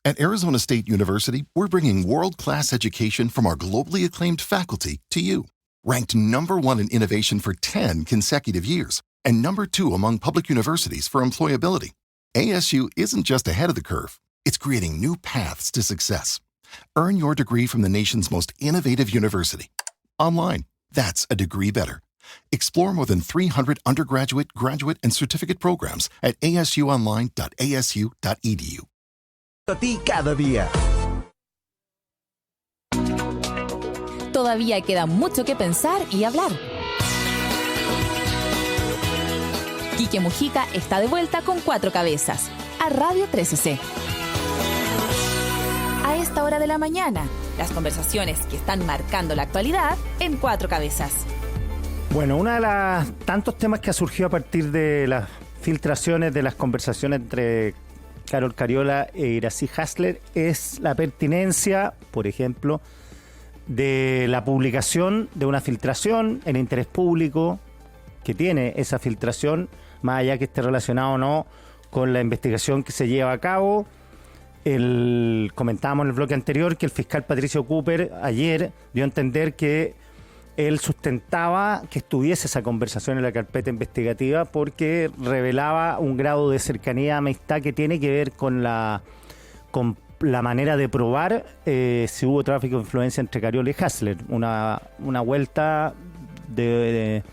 At Arizona State University, we're bringing world-class education from our globally acclaimed faculty to you. Ranked #1 in innovation for 10 consecutive years and #2 among public universities for employability, ASU isn't just ahead of the curve, it's creating new paths to success. Earn your degree from the nation's most innovative university. Online, that's a degree better. Explore more than 300 undergraduate, graduate, and certificate programs at asuonline.asu.edu. A ti cada día. Todavía queda mucho que pensar y hablar. Quique Mujica está de vuelta con Cuatro Cabezas, a Radio 13C. A esta hora de la mañana, las conversaciones que están marcando la actualidad en Cuatro Cabezas. Bueno, uno de los tantos temas que ha surgido a partir de las filtraciones de las conversaciones entre Carol Cariola e Iracy Hasler es la pertinencia, por ejemplo, de la publicación de una filtración en interés público que tiene esa filtración, más allá que esté relacionado o no con la investigación que se lleva a cabo. Comentábamos en el bloque anterior que el fiscal Patricio Cooper ayer dio a entender que él sustentaba que estuviese esa conversación en la carpeta investigativa porque revelaba un grado de cercanía, amistad que tiene que ver con la manera de probar si hubo tráfico de influencia entre Cariola y Hasler. Una vuelta de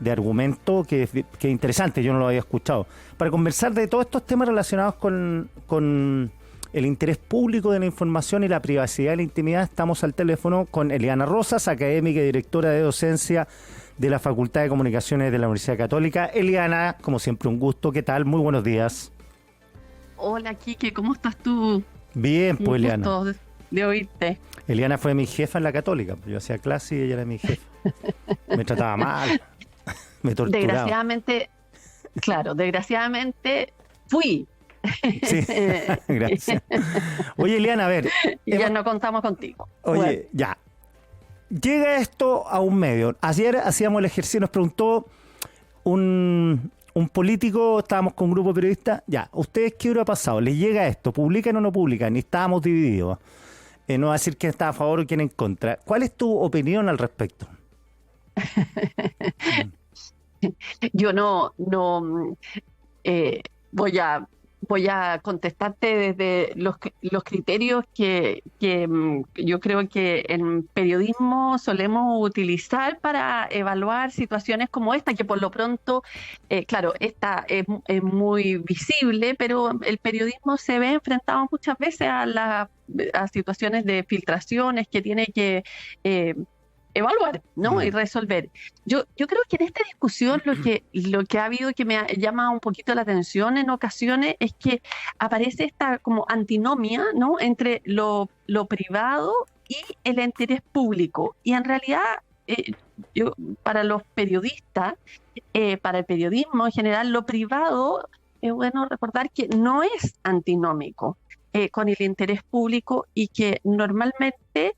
argumento que es interesante, yo no lo había escuchado. Para conversar de todos estos temas relacionados con el interés público de la información y la privacidad y la intimidad, estamos al teléfono con Eliana Rosas, académica y directora de docencia de la Facultad de Comunicaciones de la Universidad Católica. Eliana, como siempre, un gusto. ¿Qué tal? Muy buenos días. Hola, Quique, ¿cómo estás tú? Bien, pues, Eliana. Un gusto de oírte. Eliana fue mi jefa en la Católica. Yo hacía clase y ella era mi jefa. Me trataba mal, me torturaba. Desgraciadamente fui. Sí, gracias. Oye, Eliana, a ver. Ya no contamos contigo. Oye, bueno. Ya. Llega esto a un medio. Ayer hacíamos el ejercicio, nos preguntó un político, estábamos con un grupo de periodistas. Ya, ¿ustedes qué hubiera pasado? ¿Les llega esto? ¿Publican o no publican? Y estábamos divididos. No va a decir quién está a favor o quién en contra. ¿Cuál es tu opinión al respecto? Yo no voy a contestarte desde los criterios que yo creo que en periodismo solemos utilizar para evaluar situaciones como esta, que por lo pronto, claro, esta es muy visible, pero el periodismo se ve enfrentado muchas veces a situaciones de filtraciones que tiene que evaluar, ¿no? Y resolver. Yo creo que en esta discusión lo que ha habido que me llama un poquito la atención en ocasiones es que aparece esta como antinomia, ¿no? Entre lo privado y el interés público. Y en realidad, para los periodistas, para el periodismo en general, lo privado es bueno recordar que no es antinómico con el interés público y que normalmente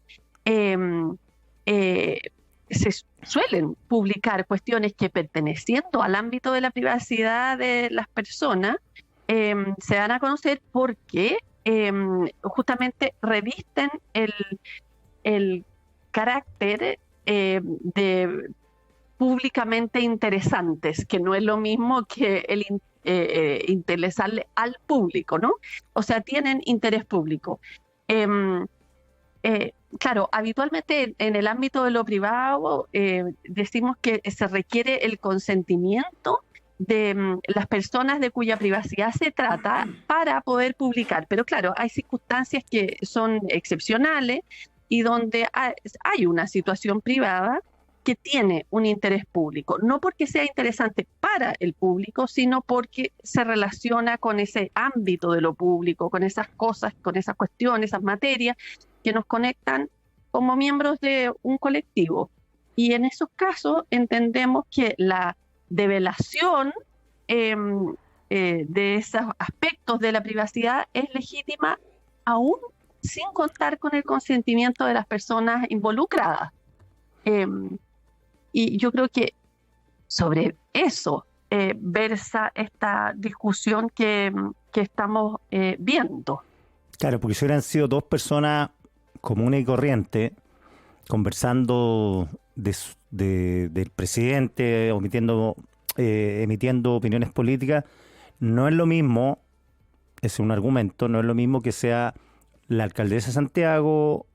se suelen publicar cuestiones que, perteneciendo al ámbito de la privacidad de las personas, se dan a conocer porque justamente revisten el carácter de públicamente interesantes, que no es lo mismo que el interesarle al público, ¿no? O sea, tienen interés público. Claro, habitualmente en el ámbito de lo privado decimos que se requiere el consentimiento de las personas de cuya privacidad se trata para poder publicar. Pero claro, hay circunstancias que son excepcionales y donde hay una situación privada que tiene un interés público, no porque sea interesante para el público, sino porque se relaciona con ese ámbito de lo público, con esas cosas, con esas cuestiones, esas materias que nos conectan como miembros de un colectivo. Y en esos casos entendemos que la develación de esos aspectos de la privacidad es legítima aún sin contar con el consentimiento de las personas involucradas. Y yo creo que sobre eso versa esta discusión que estamos viendo. Claro, porque si hubieran sido dos personas comunes y corrientes conversando del presidente, emitiendo opiniones políticas, no es lo mismo, es un argumento, no es lo mismo que sea la alcaldesa de Santiago,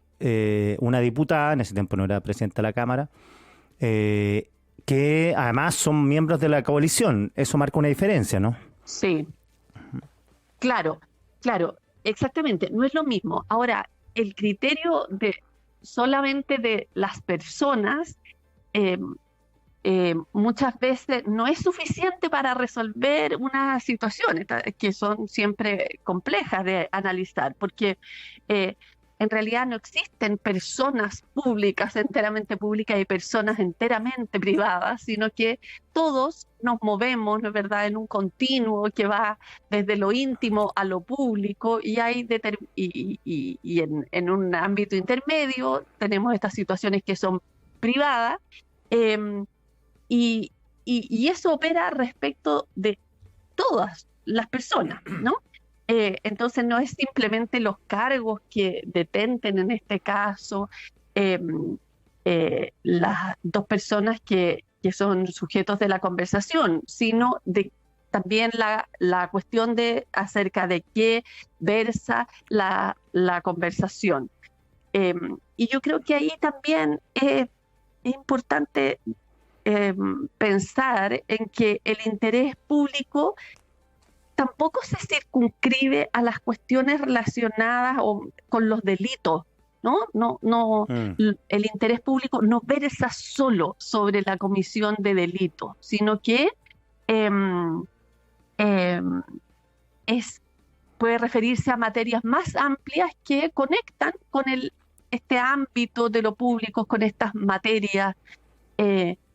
una diputada, en ese tiempo no era presidenta de la Cámara, que además son miembros de la coalición. Eso marca una diferencia, ¿no? Sí, claro, exactamente, no es lo mismo. Ahora, el criterio de solamente de las personas eh, muchas veces no es suficiente para resolver unas situaciones que son siempre complejas de analizar, porque en realidad no existen personas públicas, enteramente públicas, y personas enteramente privadas, sino que todos nos movemos, ¿no es verdad?, en un continuo que va desde lo íntimo a lo público, y hay en un ámbito intermedio tenemos estas situaciones que son privadas. em, y eso opera respecto de todas las personas, ¿no? Entonces no es simplemente los cargos que detenten en este caso las dos personas que son sujetos de la conversación, sino también la cuestión de acerca de qué versa la conversación. Y yo creo que ahí también es importante pensar en que el interés público tampoco se circunscribe a las cuestiones relacionadas con los delitos, ¿no? El interés público no versa solo sobre la comisión de delitos, sino que em, em, puede referirse a materias más amplias que conectan con este ámbito de lo público, con estas materias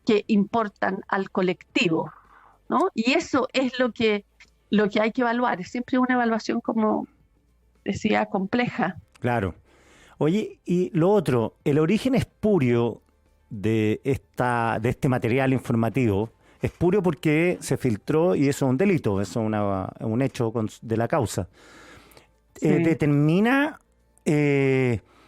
que importan al colectivo, ¿no? Y eso es lo que hay que evaluar. Es siempre una evaluación, como decía, compleja. Claro. Oye, y lo otro, el origen espurio de este material informativo, espurio porque se filtró y eso es un delito, eso es un hecho de la causa. Sí. ¿Determina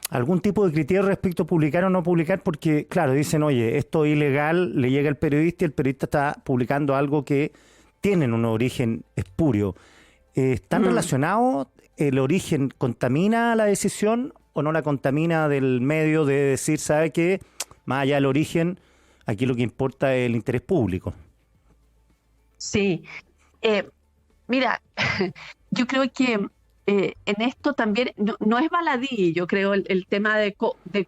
algún tipo de criterio respecto a publicar o no publicar? Porque, claro, dicen, oye, esto es ilegal, le llega al periodista y el periodista está publicando algo que tiene un origen espurio. ¿Están relacionados? ¿El origen contamina la decisión o no la contamina del medio de decir, sabe qué, más allá del origen, aquí lo que importa es el interés público? Sí. Mira, yo creo que en esto también no es baladí, yo creo, el tema de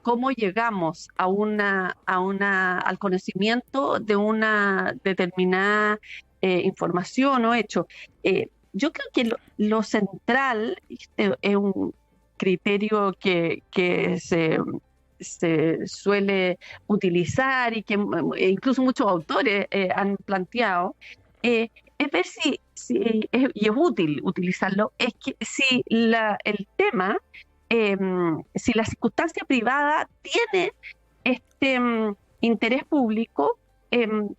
cómo llegamos al conocimiento de una determinada información o hecho. Yo creo que lo central es un criterio que se suele utilizar y que incluso muchos autores han planteado, es ver y es útil utilizarlo, es que si el tema, si la circunstancia privada tiene este interés público,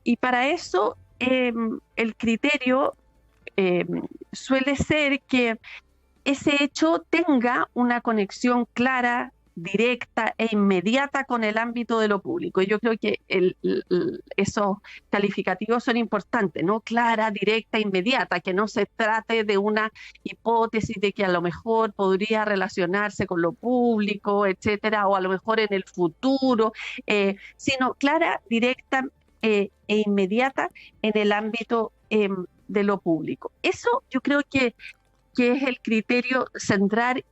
y para eso el criterio suele ser que ese hecho tenga una conexión clara, directa e inmediata con el ámbito de lo público. Y yo creo que esos calificativos son importantes, ¿no? Clara, directa, inmediata, que no se trate de una hipótesis de que a lo mejor podría relacionarse con lo público, etcétera, o a lo mejor en el futuro, sino clara, directa e inmediata en el ámbito de lo público. Eso yo creo que es el criterio central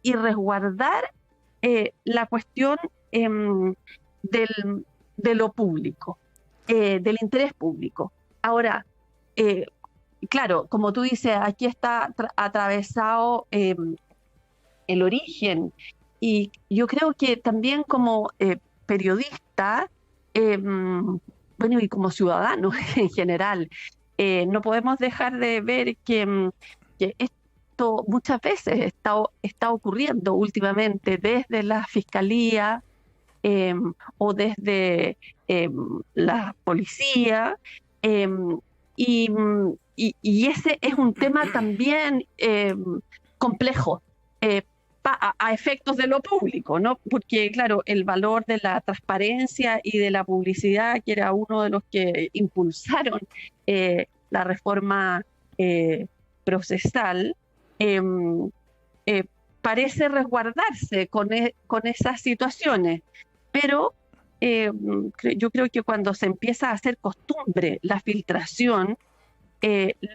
y resguardar la cuestión de lo público, del interés público. Ahora, claro, como tú dices, aquí está atravesado el origen, y yo creo que también como periodista, bueno, y como ciudadanos en general, no podemos dejar de ver que esto muchas veces está ocurriendo últimamente desde la Fiscalía o desde la policía, y ese es un tema también complejo a efectos de lo público, ¿no? Porque, claro, el valor de la transparencia y de la publicidad, que era uno de los que impulsaron la reforma procesal, parece resguardarse con esas situaciones, pero yo creo que cuando se empieza a hacer costumbre la filtración,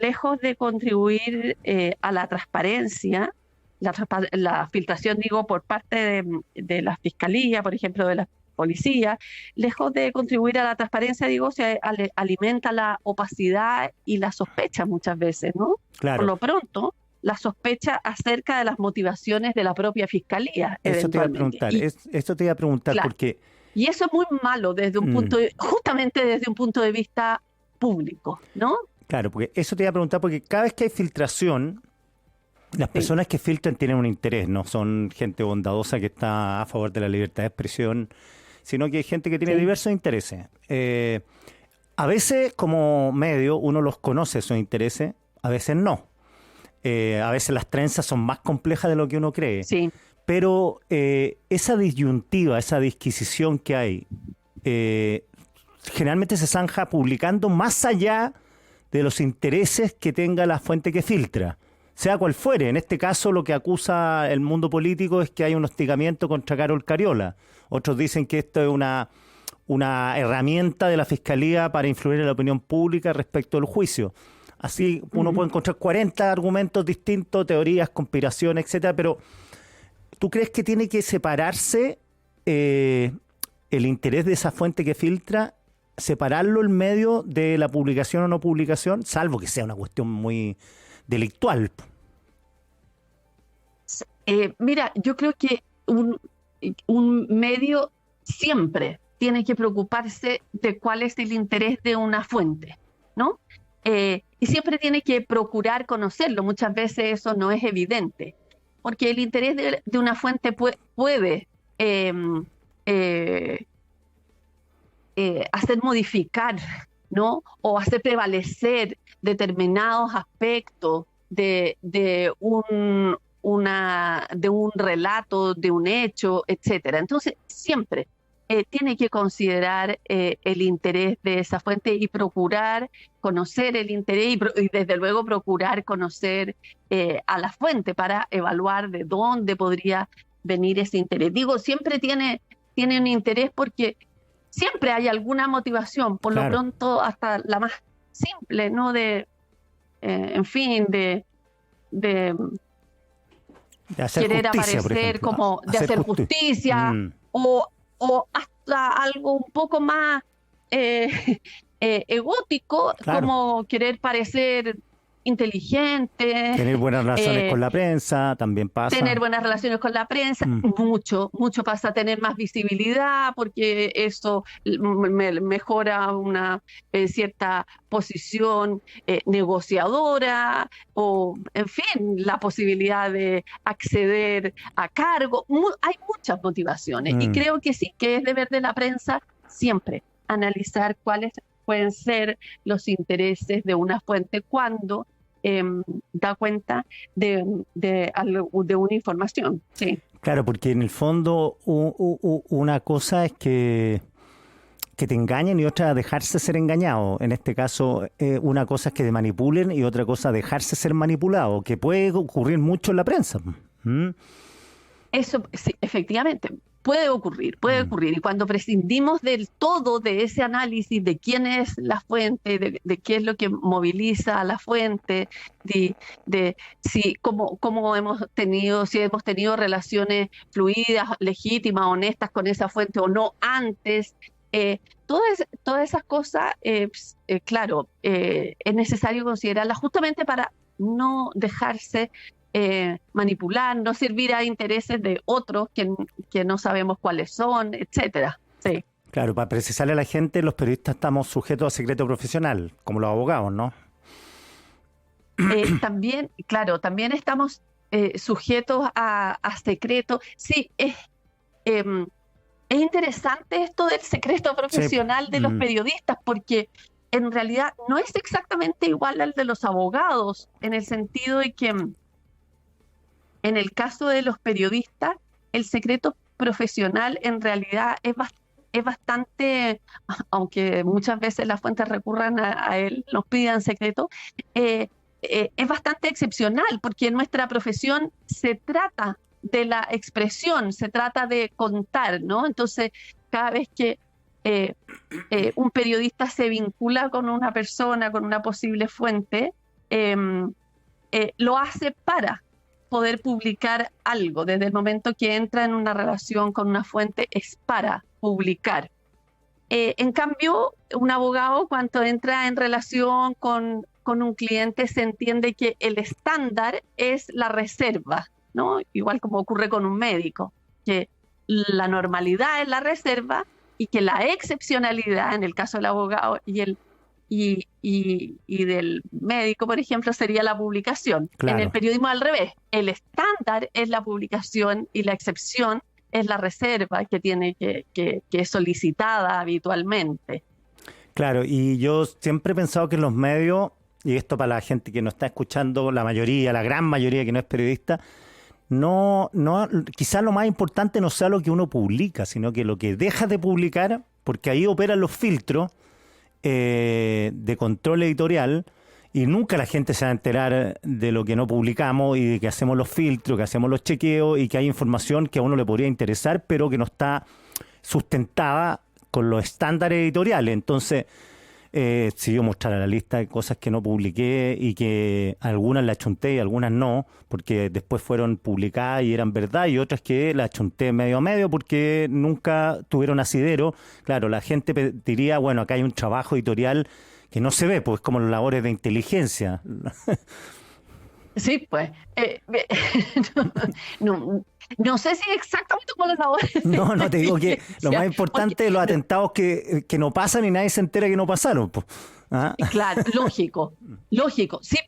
lejos de contribuir a la transparencia, la filtración, digo, por parte de la Fiscalía, por ejemplo, de la Policía, lejos de contribuir a la transparencia, digo, se alimenta la opacidad y la sospecha muchas veces, ¿no? Claro. Por lo pronto, la sospecha acerca de las motivaciones de la propia Fiscalía. Eso te iba a preguntar, claro, porque... Y eso es muy malo desde un justamente desde un punto de vista público, ¿no? Claro, porque eso te iba a preguntar, porque cada vez que hay filtración, las personas que filtran tienen un interés, no son gente bondadosa que está a favor de la libertad de expresión, sino que hay gente que tiene diversos intereses. A veces, como medio, uno los conoce, esos intereses, a veces no. A veces las trenzas son más complejas de lo que uno cree. Sí. Pero esa disyuntiva, esa disquisición que hay, generalmente se zanja publicando más allá de los intereses que tenga la fuente que filtra, sea cual fuere. En este caso, lo que acusa el mundo político es que hay un hostigamiento contra Carol Cariola. Otros dicen que esto es una herramienta de la Fiscalía para influir en la opinión pública respecto al juicio. Así uno puede encontrar 40 argumentos distintos, teorías, conspiración, etcétera, pero ¿tú crees que tiene que separarse el interés de esa fuente que filtra, separarlo en medio de la publicación o no publicación, salvo que sea una cuestión muy delictual? Mira, yo creo que un medio siempre tiene que preocuparse de cuál es el interés de una fuente, ¿no? Y siempre tiene que procurar conocerlo. Muchas veces eso no es evidente, porque el interés de una fuente puede hacer modificar, ¿no? O hacer prevalecer determinados aspectos de un relato, de un hecho, etcétera. Entonces, siempre tiene que considerar el interés de esa fuente y procurar conocer el interés y desde luego procurar conocer a la fuente para evaluar de dónde podría venir ese interés. Digo, siempre tiene un interés porque siempre hay alguna motivación, por lo pronto hasta la más simple, ¿no? De hacer querer justicia, aparecer, como de hacer justicia, o hasta algo un poco más egótico, como querer parecer inteligente. Tener buenas relaciones con la prensa, también pasa. Tener buenas relaciones con la prensa, mucho pasa a tener más visibilidad, porque eso mejora una cierta posición negociadora, o en fin, la posibilidad de acceder a cargo. Hay muchas motivaciones y creo que sí, que es deber de la prensa siempre analizar cuáles pueden ser los intereses de una fuente cuando da cuenta de una información. Sí. Claro, porque en el fondo una cosa es que te engañen y otra dejarse ser engañado. En este caso, una cosa es que te manipulen y otra cosa dejarse ser manipulado, que puede ocurrir mucho en la prensa. Eso, sí, efectivamente, puede ocurrir. Y cuando prescindimos del todo de ese análisis de quién es la fuente, de qué es lo que moviliza a la fuente, de si si hemos tenido relaciones fluidas, legítimas, honestas con esa fuente o no antes, todas esas cosas, claro, es necesario considerarlas justamente para no dejarse manipular, no servir a intereses de otros que no sabemos cuáles son, etcétera. Sí. Claro, para precisarle a la gente, los periodistas estamos sujetos a secreto profesional, como los abogados, ¿no? También estamos sujetos a secreto. Sí, es interesante esto del secreto profesional de los periodistas, porque en realidad no es exactamente igual al de los abogados, en el sentido de que en el caso de los periodistas, el secreto profesional en realidad es bastante, aunque muchas veces las fuentes recurran a él, nos pidan secreto, es bastante excepcional, porque en nuestra profesión se trata de la expresión, se trata de contar, ¿no? Entonces, cada vez que un periodista se vincula con una persona, con una posible fuente, lo hace para poder publicar algo. Desde el momento que entra en una relación con una fuente es para publicar. En cambio, un abogado cuando entra en relación con un cliente se entiende que el estándar es la reserva, ¿no? Igual como ocurre con un médico, que la normalidad es la reserva y que la excepcionalidad, en el caso del abogado y del médico, por ejemplo, sería la publicación. Claro. En el periodismo al revés, el estándar es la publicación y la excepción es la reserva que tiene que es solicitada habitualmente. Claro, y yo siempre he pensado que en los medios, y esto para la gente que nos está escuchando, la gran mayoría que no es periodista, quizás lo más importante no sea lo que uno publica, sino que lo que deja de publicar, porque ahí operan los filtros de control editorial, y nunca la gente se va a enterar de lo que no publicamos y de que hacemos los filtros, que hacemos los chequeos y que hay información que a uno le podría interesar, pero que no está sustentada con los estándares editoriales. Entonces, si yo mostrara la lista de cosas que no publiqué y que algunas las chunté y algunas no, porque después fueron publicadas y eran verdad, y otras que las chunté medio a medio porque nunca tuvieron asidero, claro, la gente diría, bueno, acá hay un trabajo editorial que no se ve, pues como las labores de inteligencia. Sí, pues. No sé si exactamente como las labores. No, te digo que lo más importante es los atentados que no pasan y nadie se entera que no pasaron. Pues. ¿Ah? Claro, lógico, sí.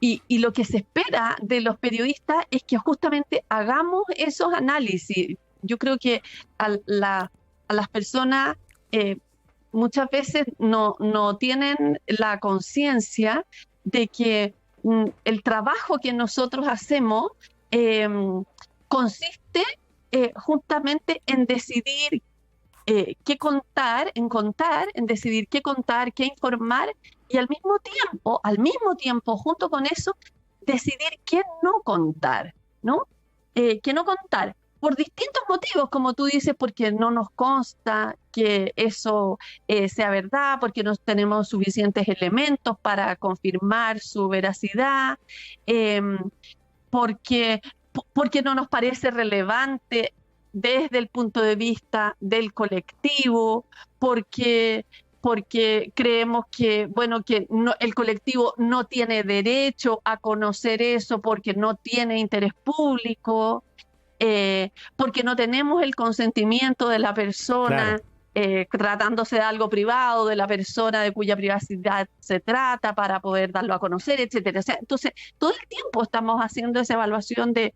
Y lo que se espera de los periodistas es que justamente hagamos esos análisis. Yo creo que a las personas muchas veces no tienen la conciencia de que el trabajo que nosotros hacemos consiste justamente en decidir qué contar, en decidir qué contar, qué informar, y al mismo tiempo, junto con eso, decidir qué no contar, ¿no? Qué no contar. Por distintos motivos, como tú dices, porque no nos consta que eso sea verdad, porque no tenemos suficientes elementos para confirmar su veracidad, porque no nos parece relevante desde el punto de vista del colectivo, porque creemos que el colectivo no tiene derecho a conocer eso porque no tiene interés público. Porque no tenemos el consentimiento de la persona, claro, tratándose de algo privado, de la persona de cuya privacidad se trata para poder darlo a conocer, etcétera. O sea, entonces, todo el tiempo estamos haciendo esa evaluación de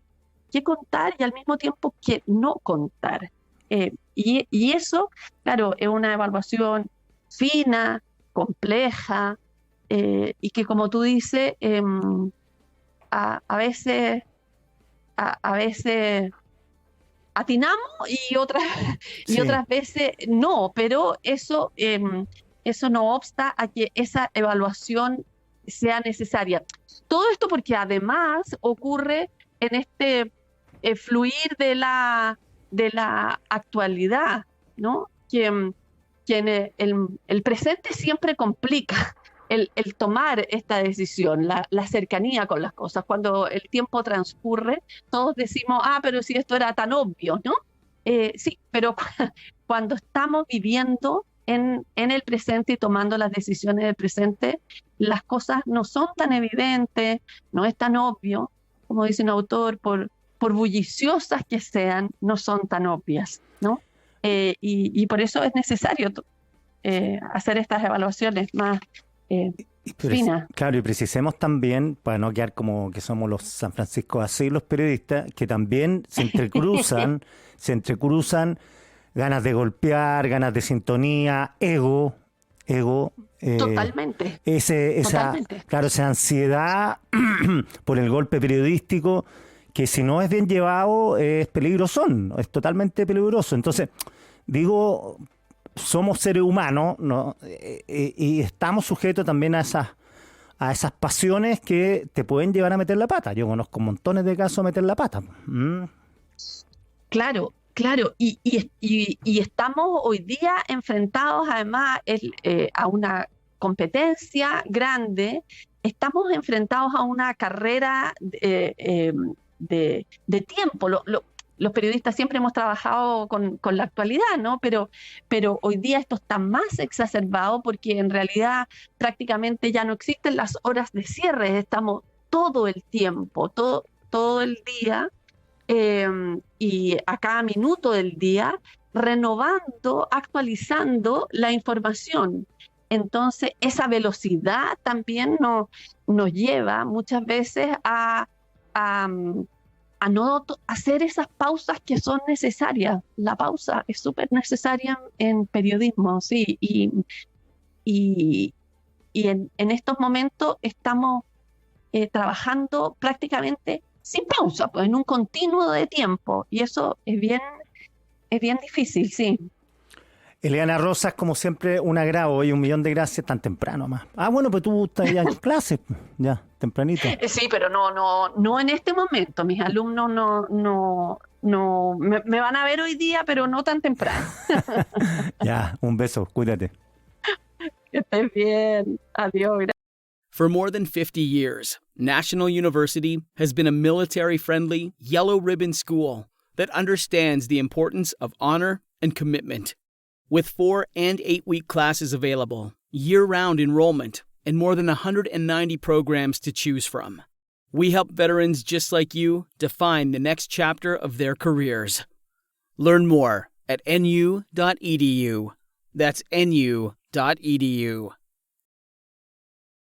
qué contar y al mismo tiempo qué no contar. Y eso, claro, es una evaluación fina, compleja, y que, como tú dices, a veces atinamos y otras veces no, pero eso no obsta a que esa evaluación sea necesaria. Todo esto porque además ocurre en este fluir de la actualidad, ¿no? Que en el presente siempre complica el tomar esta decisión, la cercanía con las cosas. Cuando el tiempo transcurre, todos decimos, pero si esto era tan obvio, ¿no? Sí, pero cuando estamos viviendo en el presente y tomando las decisiones del presente, las cosas no son tan evidentes, no es tan obvio, como dice un autor, por bulliciosas que sean, no son tan obvias, ¿no? Y por eso es necesario hacer estas evaluaciones más fina. Claro, y precisemos también, para no quedar como que somos los San Francisco así, los periodistas, que también se entrecruzan ganas de golpear, ganas de sintonía, ego. Totalmente. Esa ansiedad por el golpe periodístico que si no es bien llevado es peligrosón, es totalmente peligroso. Entonces, digo, somos seres humanos, ¿no? Y estamos sujetos también a esas pasiones que te pueden llevar a meter la pata. Yo conozco montones de casos de meter la pata. Claro, claro, y estamos hoy día enfrentados además a una competencia grande, estamos enfrentados a una carrera de tiempo. Los periodistas siempre hemos trabajado con la actualidad, ¿no? Pero hoy día esto está más exacerbado porque en realidad prácticamente ya no existen las horas de cierre, estamos todo el tiempo, todo el día y a cada minuto del día renovando, actualizando la información. Entonces, esa velocidad también nos lleva muchas veces a no hacer esas pausas que son necesarias. La pausa es súper necesaria en periodismo, sí, y en estos momentos estamos trabajando prácticamente sin pausa, pues en un continuo de tiempo, y eso es bien difícil, sí. Eliana Rosas, como siempre, un agrado y 1.000.000 de gracias tan temprano más. Bueno, pues tú estás ya en clase, ya, tempranito. Sí, pero no en este momento. Mis alumnos no me van a ver hoy día, pero no tan temprano. Ya, un beso, cuídate. Que estés bien. Adiós. For more than 50 years, National University has been a military-friendly, yellow-ribbon school that understands the importance of honor and commitment. With 4- and 8-week classes available, year-round enrollment, and more than 190 programs to choose from, we help veterans just like you define the next chapter of their careers. Learn more at nu.edu. That's nu.edu.